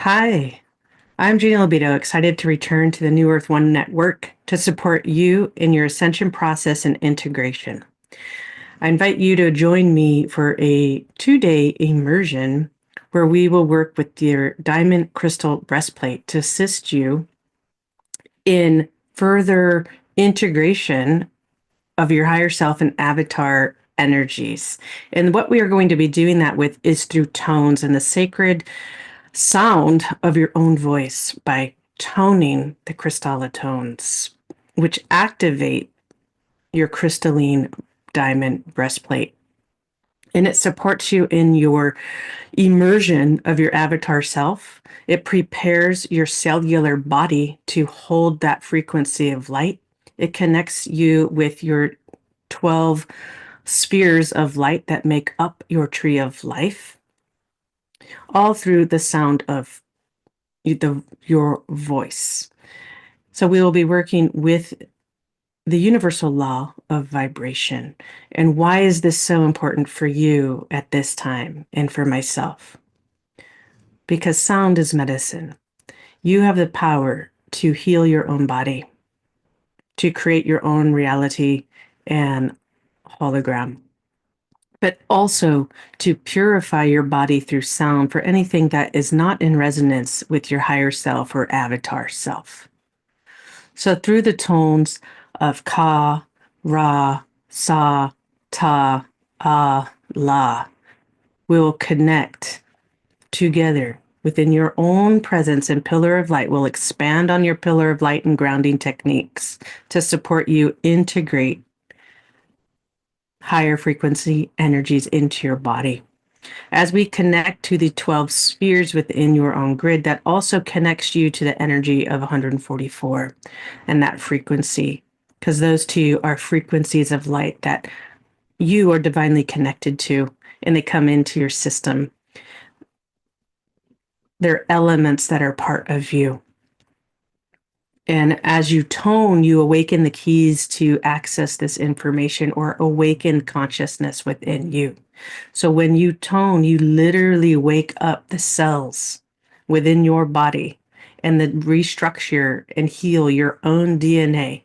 Hi, I'm Gina Libido, excited to return to the New Earth One Network to support you in your ascension process and integration. I invite you to join me for a 2-day immersion where we will work with your diamond crystal breastplate to assist you in further integration of your higher self and avatar energies. And what we are going to be doing that with is through tones and the sacred sound of your own voice by toning the crystal tones, which activate your crystalline diamond breastplate. And it supports you in your immersion of your avatar self. It prepares your cellular body to hold that frequency of light. It connects you with your 12 spheres of light that make up your tree of life, all through the sound of your voice. So we will be working with the universal law of vibration. And why is this so important for you at this time and for myself? Because sound is medicine. You have the power to heal your own body, to create your own reality and hologram, but also to purify your body through sound for anything that is not in resonance with your higher self or avatar self. So through the tones of ka, ra, sa, ta, ah, la, we will connect together within your own presence, and pillar of light will expand on your pillar of light and grounding techniques to support you integrate higher frequency energies into your body. As we connect to the 12 spheres within your own grid, that also connects you to the energy of 144 and that frequency, because those two are frequencies of light that you are divinely connected to, and they come into your system. They're elements that are part of you. And as you tone, you awaken the keys to access this information or awaken consciousness within you. So when you tone, you literally wake up the cells within your body and then restructure and heal your own DNA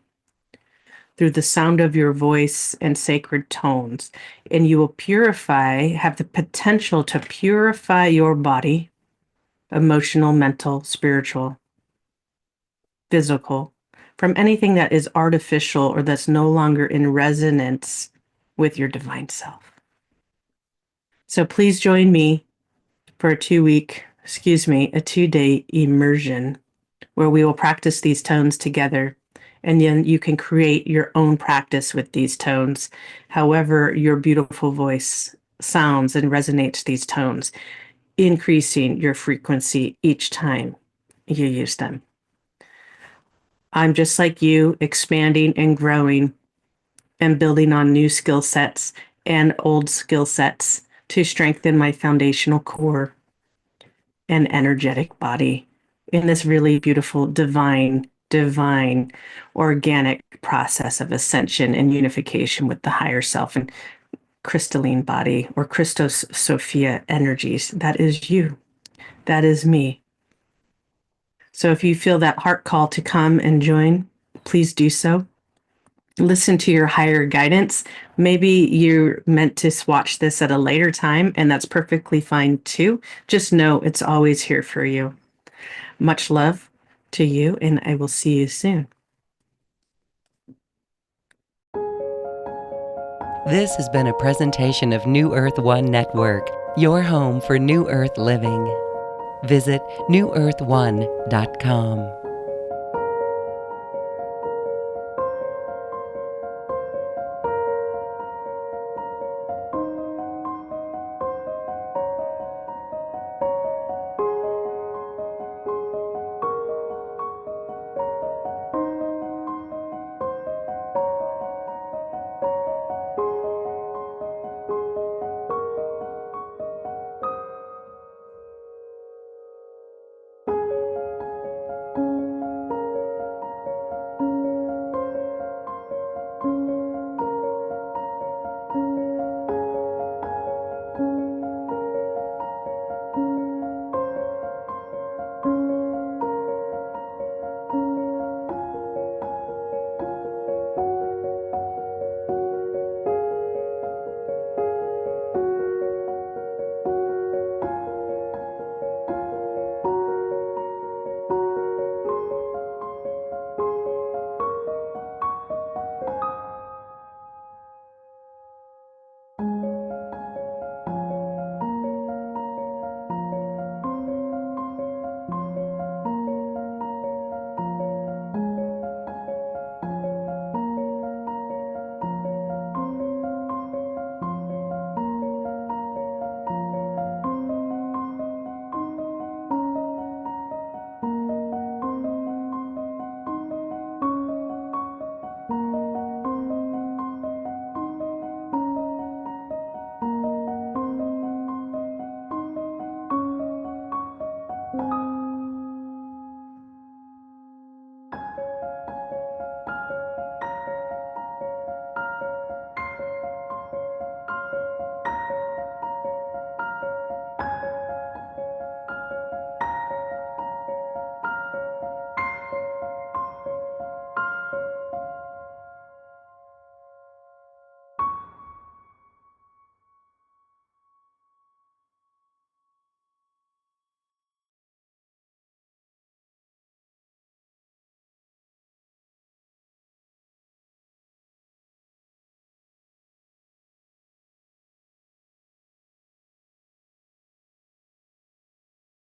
through the sound of your voice and sacred tones. And you will purify, have the potential to purify your body, emotional, mental, spiritual, physical, from anything that is artificial or that's no longer in resonance with your divine self. So please join me for a 2-day immersion where we will practice these tones together. And then you can create your own practice with these tones, however your beautiful voice sounds and resonates these tones, increasing your frequency each time you use them. I'm just like you, expanding and growing and building on new skill sets and old skill sets to strengthen my foundational core and energetic body in this really beautiful, divine, organic process of ascension and unification with the higher self and crystalline body, or Christos Sophia energies. That is you. That is me. So if you feel that heart call to come and join, please do so. Listen to your higher guidance. Maybe you're meant to watch this at a later time, and that's perfectly fine too. Just know it's always here for you. Much love to you, and I will see you soon. This has been a presentation of New Earth One Network, your home for New Earth living. Visit newearth1.com.